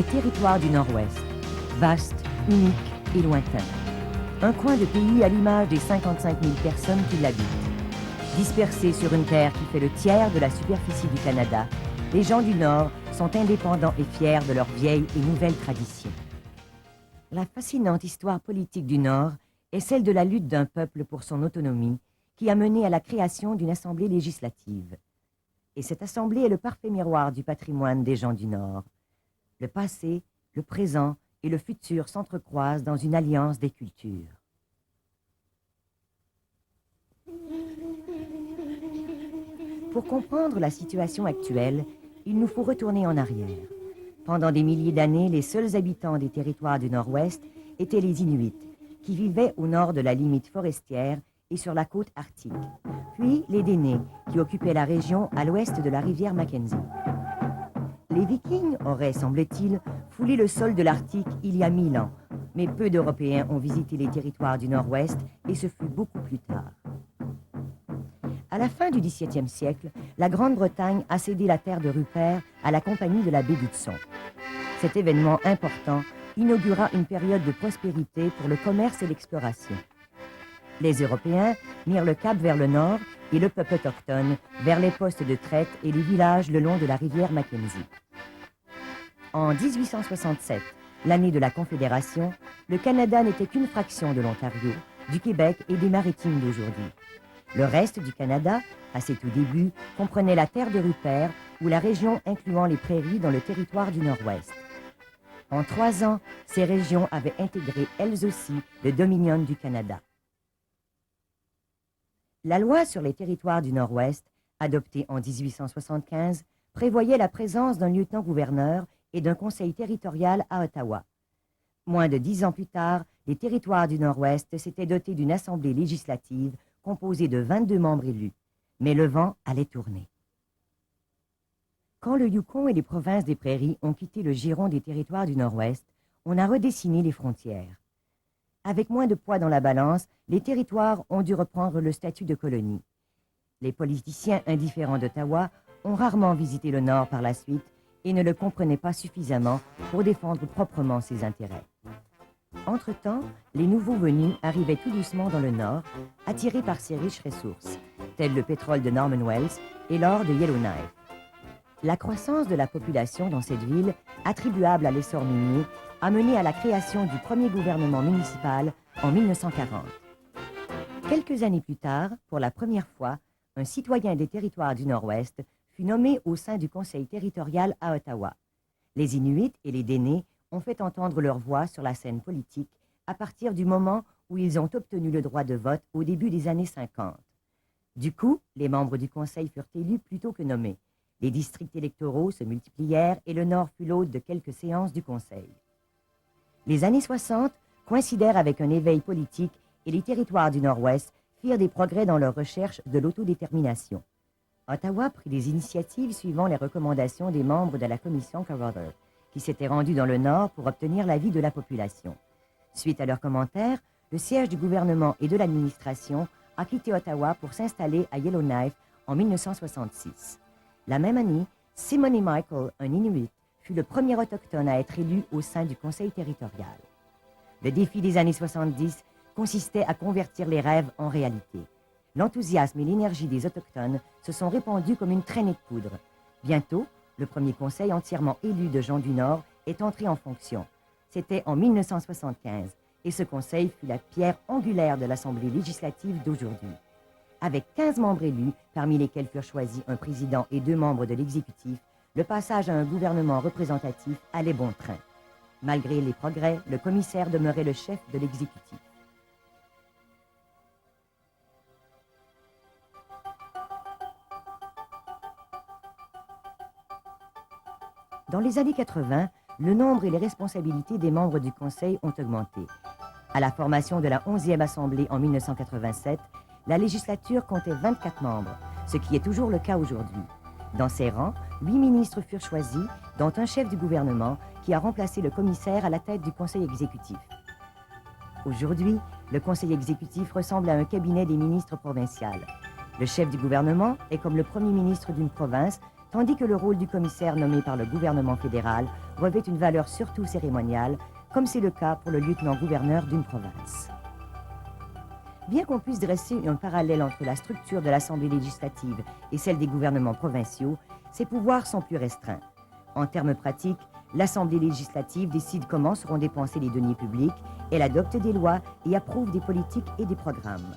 Le territoire du Nord-Ouest, vaste, unique et lointain. Un coin de pays à l'image des 55 000 personnes qui l'habitent. Dispersés sur une terre qui fait le tiers de la superficie du Canada, les gens du Nord sont indépendants et fiers de leurs vieilles et nouvelles traditions. La fascinante histoire politique du Nord est celle de la lutte d'un peuple pour son autonomie qui a mené à la création d'une assemblée législative. Et cette assemblée est le parfait miroir du patrimoine des gens du Nord. Le passé, le présent et le futur s'entrecroisent dans une alliance des cultures. Pour comprendre la situation actuelle, il nous faut retourner en arrière. Pendant des milliers d'années, les seuls habitants des territoires du Nord-Ouest étaient les Inuits, qui vivaient au nord de la limite forestière et sur la côte arctique. Puis les Dénés, qui occupaient la région à l'ouest de la rivière Mackenzie. Les Vikings auraient, semble-t-il, foulé le sol de l'Arctique il y a 1000 ans, mais peu d'Européens ont visité les territoires du Nord-Ouest et ce fut beaucoup plus tard. À la fin du XVIIe siècle, la Grande-Bretagne a cédé la terre de Rupert à la Compagnie de la baie d'Hudson. Cet événement important inaugura une période de prospérité pour le commerce et l'exploration. Les Européens mirent le cap vers le nord et le peuple autochtone vers les postes de traite et les villages le long de la rivière Mackenzie. En 1867, l'année de la Confédération, le Canada n'était qu'une fraction de l'Ontario, du Québec et des Maritimes d'aujourd'hui. Le reste du Canada, à ses tout débuts, comprenait la terre de Rupert ou la région incluant les prairies dans le territoire du Nord-Ouest. En 3 ans, ces régions avaient intégré elles aussi le Dominion du Canada. La loi sur les territoires du Nord-Ouest, adoptée en 1875, prévoyait la présence d'un lieutenant-gouverneur et d'un conseil territorial à Ottawa. Moins de 10 ans plus tard, les territoires du Nord-Ouest s'étaient dotés d'une assemblée législative composée de 22 membres élus. Mais le vent allait tourner. Quand le Yukon et les provinces des Prairies ont quitté le giron des territoires du Nord-Ouest, on a redessiné les frontières. Avec moins de poids dans la balance, les territoires ont dû reprendre le statut de colonie. Les politiciens indifférents d'Ottawa ont rarement visité le Nord par la suite et ne le comprenaient pas suffisamment pour défendre proprement ses intérêts. Entre-temps, les nouveaux venus arrivaient tout doucement dans le Nord, attirés par ses riches ressources, tels le pétrole de Norman Wells et l'or de Yellowknife. La croissance de la population dans cette ville, attribuable à l'essor minier, a mené à la création du premier gouvernement municipal en 1940. Quelques années plus tard, pour la première fois, un citoyen des territoires du Nord-Ouest fut nommé au sein du conseil territorial à Ottawa. Les Inuits et les Dénés ont fait entendre leur voix sur la scène politique à partir du moment où ils ont obtenu le droit de vote au début des années 50. Du coup, les membres du conseil furent élus plutôt que nommés. Les districts électoraux se multiplièrent et le Nord fut l'hôte de quelques séances du conseil. Les années 60 coïncidèrent avec un éveil politique et les territoires du Nord-Ouest firent des progrès dans leur recherche de l'autodétermination. Ottawa prit des initiatives suivant les recommandations des membres de la commission Carruthers, qui s'étaient rendus dans le Nord pour obtenir l'avis de la population. Suite à leurs commentaires, le siège du gouvernement et de l'administration a quitté Ottawa pour s'installer à Yellowknife en 1966. La même année, Simony Michael, un Inuit, fut le premier autochtone à être élu au sein du conseil territorial. Le défi des années 70 consistait à convertir les rêves en réalité. L'enthousiasme et l'énergie des Autochtones se sont répandus comme une traînée de poudre. Bientôt, le premier conseil entièrement élu de gens du Nord est entré en fonction. C'était en 1975, et ce conseil fut la pierre angulaire de l'Assemblée législative d'aujourd'hui. Avec 15 membres élus, parmi lesquels furent choisis un président et 2 membres de l'exécutif, le passage à un gouvernement représentatif allait bon train. Malgré les progrès, le commissaire demeurait le chef de l'exécutif. Dans les années 80, le nombre et les responsabilités des membres du Conseil ont augmenté. À la formation de la 11e Assemblée en 1987, la législature comptait 24 membres, ce qui est toujours le cas aujourd'hui. Dans ses rangs, 8 ministres furent choisis, dont un chef du gouvernement qui a remplacé le commissaire à la tête du Conseil exécutif. Aujourd'hui, le Conseil exécutif ressemble à un cabinet des ministres provincial. Le chef du gouvernement est comme le premier ministre d'une province, tandis que le rôle du commissaire nommé par le gouvernement fédéral revêt une valeur surtout cérémoniale, comme c'est le cas pour le lieutenant-gouverneur d'une province. Bien qu'on puisse dresser un parallèle entre la structure de l'Assemblée législative et celle des gouvernements provinciaux, ses pouvoirs sont plus restreints. En termes pratiques, l'Assemblée législative décide comment seront dépensés les deniers publics, elle adopte des lois et approuve des politiques et des programmes.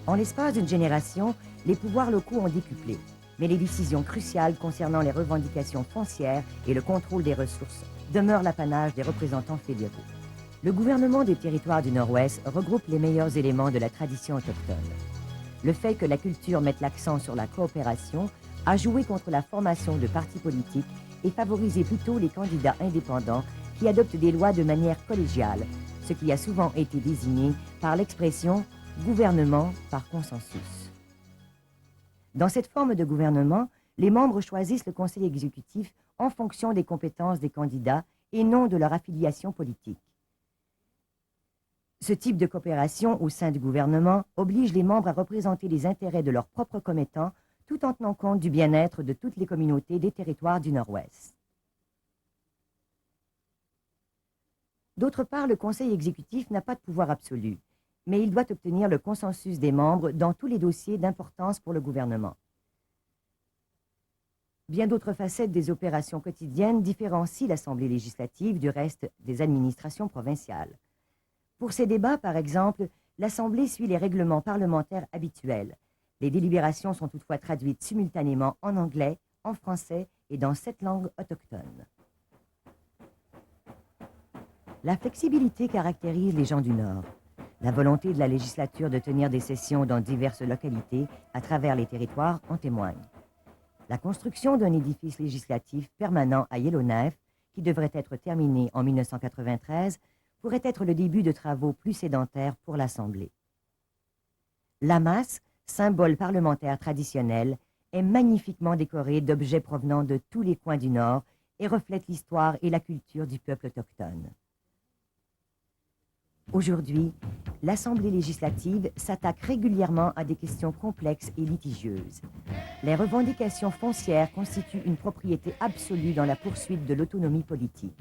En l'espace d'une génération, les pouvoirs locaux ont décuplé, mais les décisions cruciales concernant les revendications foncières et le contrôle des ressources demeurent l'apanage des représentants fédéraux. Le gouvernement des territoires du Nord-Ouest regroupe les meilleurs éléments de la tradition autochtone. Le fait que la culture mette l'accent sur la coopération a joué contre la formation de partis politiques et favorisé plutôt les candidats indépendants qui adoptent des lois de manière collégiale, ce qui a souvent été désigné par l'expression « gouvernement par consensus ». Dans cette forme de gouvernement, les membres choisissent le conseil exécutif en fonction des compétences des candidats et non de leur affiliation politique. Ce type de coopération au sein du gouvernement oblige les membres à représenter les intérêts de leurs propres commettants tout en tenant compte du bien-être de toutes les communautés des territoires du Nord-Ouest. D'autre part, le conseil exécutif n'a pas de pouvoir absolu, mais il doit obtenir le consensus des membres dans tous les dossiers d'importance pour le gouvernement. Bien d'autres facettes des opérations quotidiennes différencient l'Assemblée législative du reste des administrations provinciales. Pour ces débats, par exemple, l'Assemblée suit les règlements parlementaires habituels. Les délibérations sont toutefois traduites simultanément en anglais, en français et dans 7 langues autochtones. La flexibilité caractérise les gens du Nord. La volonté de la législature de tenir des sessions dans diverses localités à travers les territoires en témoigne. La construction d'un édifice législatif permanent à Yellowknife, qui devrait être terminé en 1993, pourrait être le début de travaux plus sédentaires pour l'Assemblée. La masse, symbole parlementaire traditionnel, est magnifiquement décorée d'objets provenant de tous les coins du Nord et reflète l'histoire et la culture du peuple autochtone. Aujourd'hui, l'Assemblée législative s'attaque régulièrement à des questions complexes et litigieuses. Les revendications foncières constituent une propriété absolue dans la poursuite de l'autonomie politique.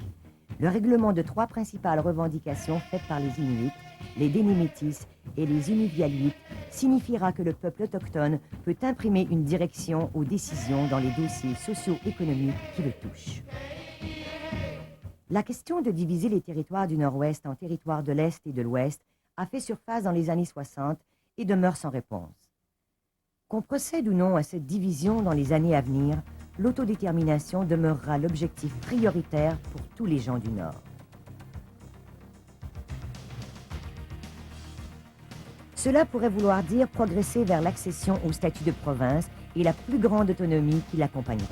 Le règlement de 3 principales revendications faites par les Inuits, les Dénimétis et les Inuvialuit signifiera que le peuple autochtone peut imprimer une direction aux décisions dans les dossiers socio-économiques qui le touchent. La question de diviser les territoires du Nord-Ouest en territoires de l'Est et de l'Ouest a fait surface dans les années 60 et demeure sans réponse. Qu'on procède ou non à cette division dans les années à venir, l'autodétermination demeurera l'objectif prioritaire pour tous les gens du Nord. Cela pourrait vouloir dire progresser vers l'accession au statut de province et la plus grande autonomie qui l'accompagnerait.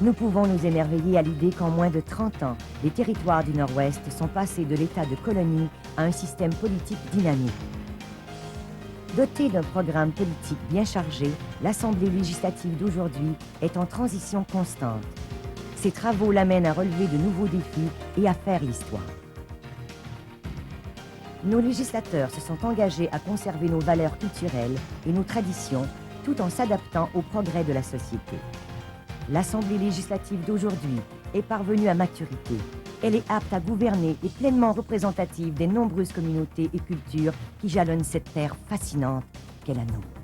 Nous pouvons nous émerveiller à l'idée qu'en moins de 30 ans, les territoires du Nord-Ouest sont passés de l'état de colonie à un système politique dynamique. Dotée d'un programme politique bien chargé, l'Assemblée législative d'aujourd'hui est en transition constante. Ses travaux l'amènent à relever de nouveaux défis et à faire l'histoire. Nos législateurs se sont engagés à conserver nos valeurs culturelles et nos traditions tout en s'adaptant aux progrès de la société. L'Assemblée législative d'aujourd'hui est parvenue à maturité. Elle est apte à gouverner et pleinement représentative des nombreuses communautés et cultures qui jalonnent cette terre fascinante qu'est la nôtre.